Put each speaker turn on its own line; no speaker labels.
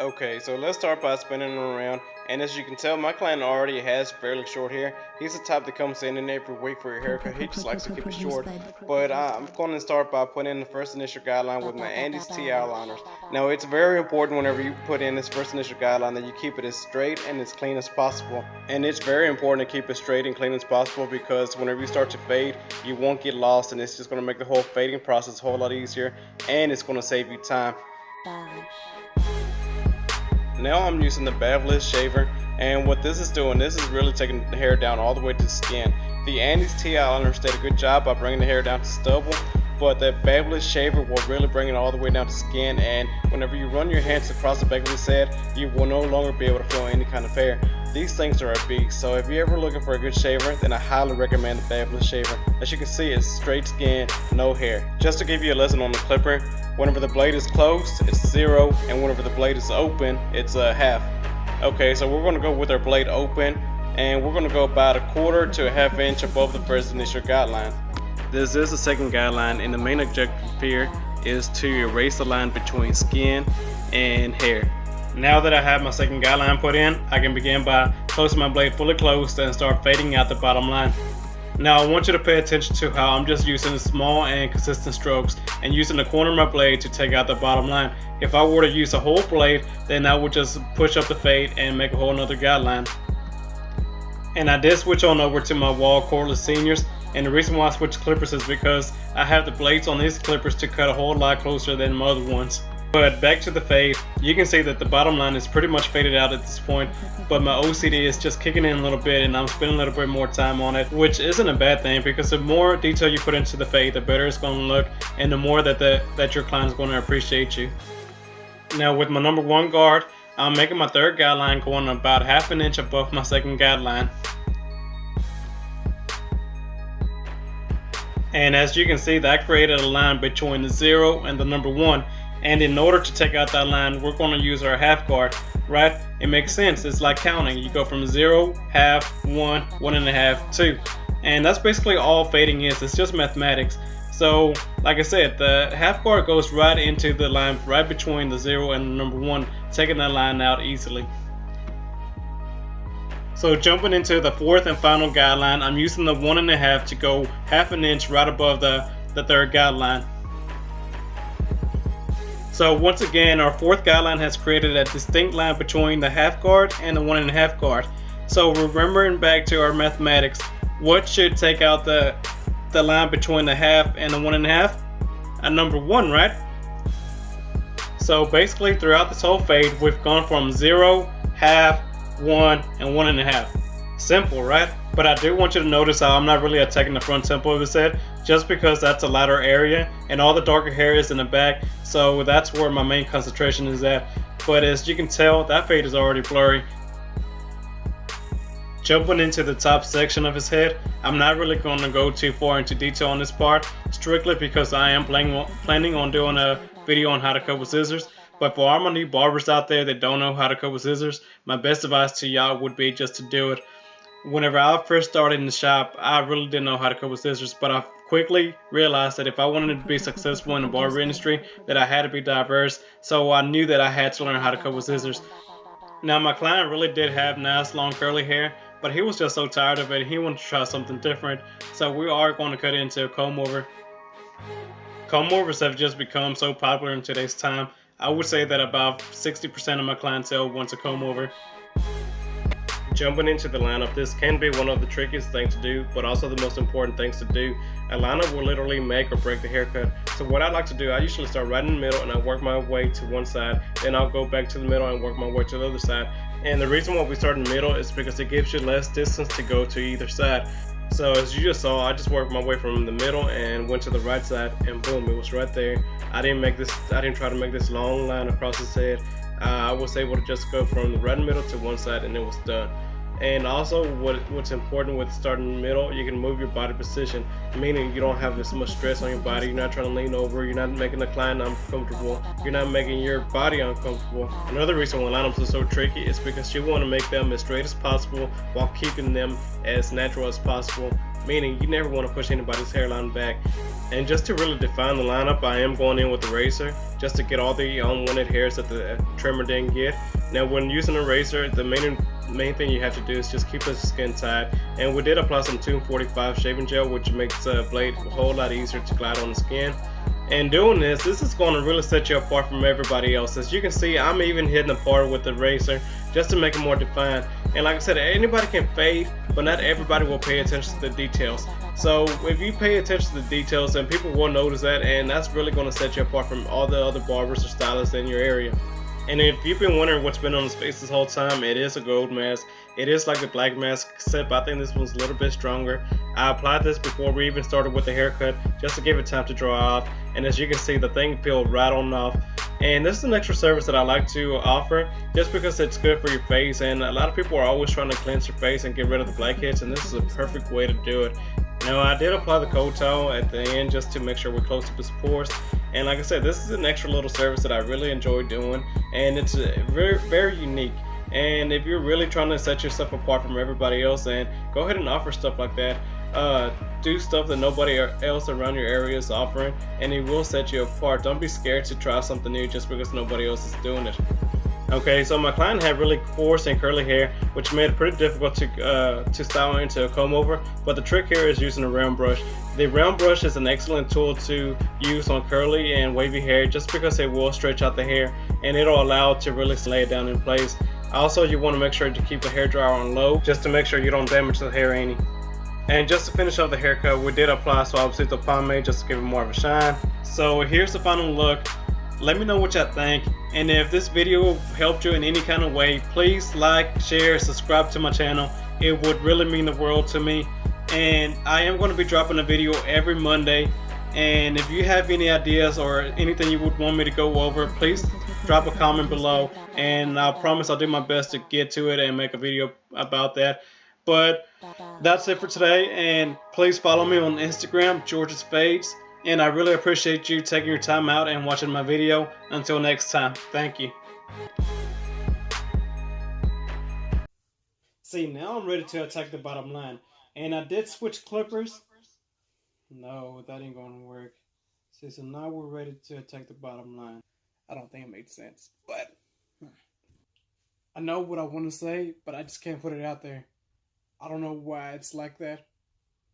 Okay, so let's start by spinning him around. And as you can tell, my client already has fairly short hair. He's the type that comes in every week for your haircut. He just likes to keep it short. But I'm going to start by putting in the first initial guideline with my Andes T eyeliners. Now, it's very important whenever you put in this first initial guideline that you keep it as straight and as clean as possible. And it's very important to keep it straight and clean as possible because whenever you start to fade, you won't get lost, and it's just going to make the whole fading process a whole lot easier, and it's going to save you time. Now I'm using the Babyliss shaver, and what this is doing, this is really taking the hair down all the way to the skin. The Andes T eyeliners did a good job by bringing the hair down to stubble, but the Babyliss shaver will really bring it all the way down to skin, and whenever you run your hands across the Babyliss head, you will no longer be able to feel any kind of hair. These things are a beast, so if you're ever looking for a good shaver, then I highly recommend the Babyliss shaver. As you can see, it's straight skin, no hair. Just to give you a lesson on the clipper, whenever the blade is closed, it's 0, and whenever the blade is open, it's a half. Okay, so we're going to go with our blade open, and we're going to go about 1/4 to 1/2 inch above the first initial guideline. This is the second guideline, and the main objective here is to erase the line between skin and hair. Now that I have my second guideline put in, I can begin by closing my blade fully closed and start fading out the bottom line. Now I want you to pay attention to how I'm just using small and consistent strokes and using the corner of my blade to take out the bottom line. If I were to use a whole blade, then I would just push up the fade and make a whole nother guideline. And I did switch on over to my Wahl cordless seniors, and the reason why I switched clippers is because I have the blades on these clippers to cut a whole lot closer than my other ones. But back to the fade, you can see that the bottom line is pretty much faded out at this point, but my OCD is just kicking in a little bit and I'm spending a little bit more time on it, which isn't a bad thing because the more detail you put into the fade, the better it's going to look, and the more that your client is going to appreciate you. Now with my number 1 guard, I'm making my third guideline going about 1/2 inch above my second guideline. And as you can see, that created a line between the 0 and the number 1. And in order to take out that line, we're going to use our half guard, right? It makes sense. It's like counting. You go from 0, half, 1, 1 1/2, 2. And that's basically all fading is. It's just mathematics. So, like I said, the half guard goes right into the line right between the 0 and the number 1, taking that line out easily. So jumping into the fourth and final guideline, I'm using the 1 1/2 to go 1/2 inch right above the third guideline. So once again, our fourth guideline has created a distinct line between the half guard and the 1 1/2 guard. So remembering back to our mathematics, what should take out the line between the half and the 1 1/2? A number 1, right? So basically throughout this whole fade, we've gone from 0, half, 1, and 1 1/2. Simple, right? But I do want you to notice how I'm not really attacking the front temple of his head, just because that's a lighter area and all the darker hair is in the back, so that's where my main concentration is at. But as you can tell, that fade is already blurry. Jumping into the top section of his head, I'm not really going to go too far into detail on this part, strictly because I am planning on doing a video on how to cut with scissors. But for all my new barbers out there that don't know how to cut with scissors, my best advice to y'all would be just to do it. Whenever I first started in the shop, I really didn't know how to cut with scissors, but I quickly realized that if I wanted to be successful in the barber industry, that I had to be diverse, so I knew that I had to learn how to cut with scissors. Now my client really did have nice long curly hair, but he was just so tired of it, he wanted to try something different, so we are going to cut it into a comb over. Comb overs have just become so popular in today's time. I would say that about 60% of my clientele wants a comb over. Jumping into the lineup, this can be one of the trickiest things to do, but also the most important things to do. A lineup will literally make or break the haircut. So what I like to do, I usually start right in the middle and I work my way to one side, then I'll go back to the middle and work my way to the other side. And the reason why we start in the middle is because it gives you less distance to go to either side. So as you just saw, I just worked my way from the middle and went to the right side, and boom, it was right there. I didn't try to make this long line across his head. I was able to just go from the right middle to one side and it was done. And also what's important with starting in the middle, you can move your body position, meaning you don't have as much stress on your body. You're not trying to lean over, you're not making the client uncomfortable, you're not making your body uncomfortable. Another reason why lineups are so tricky is because you want to make them as straight as possible while keeping them as natural as possible, meaning you never want to push anybody's hairline back. And just to really define the lineup, I am going in with the razor just to get all the unwanted hairs that the trimmer didn't get. Now when using a razor, the main thing you have to do is just keep the skin tight. And we did apply some 245 shaving gel, which makes the blade a whole lot easier to glide on the skin. And doing this is going to really set you apart from everybody else. As you can see, I'm even hitting apart with the razor just to make it more defined. And like I said, anybody can fade, but not everybody will pay attention to the details. So if you pay attention to the details, then people will notice that, and that's really going to set you apart from all the other barbers or stylists in your area. And if you've been wondering what's been on his face this whole time, it is a gold mask. It is like the black mask, except I think this one's a little bit stronger. I applied this before we even started with the haircut, just to give it time to dry off. And as you can see, the thing peeled right on off. And this is an extra service that I like to offer, just because it's good for your face. And a lot of people are always trying to cleanse your face and get rid of the blackheads, and this is a perfect way to do it. Now I did apply the cold towel at the end just to make sure we close up his pores. And like I said, this is an extra little service that I really enjoy doing, and it's very unique. And if you're really trying to set yourself apart from everybody else, then go ahead and offer stuff like that. Do stuff that nobody else around your area is offering, and it will set you apart. Don't be scared to try something new just because nobody else is doing it. Okay, so my client had really coarse and curly hair, which made it pretty difficult to style into a comb over, but the trick here is using a round brush. The round brush is an excellent tool to use on curly and wavy hair just because it will stretch out the hair and it'll allow it to really lay it down in place. Also, you want to make sure to keep the hair dryer on low just to make sure you don't damage the hair any. And just to finish off the haircut, we did apply suavecito pomade just to give it more of a shine. So here's the final look. Let me know what y'all think, and if this video helped you in any kind of way, please like, share, subscribe to my channel. It would really mean the world to me. And I am going to be dropping a video every Monday, and if you have any ideas or anything you would want me to go over, please drop a comment below, and I promise I'll do my best to get to it and make a video about that. But that's it for today, and please follow me on Instagram, George's Fades. And I really appreciate you taking your time out and watching my video. Until next time, thank you. See, now I'm ready to attack the bottom line. And I did switch clippers. No, that ain't gonna work. See, so now we're ready to attack the bottom line. I don't think it made sense, but I know what I want to say, but I just can't put it out there. I don't know why it's like that.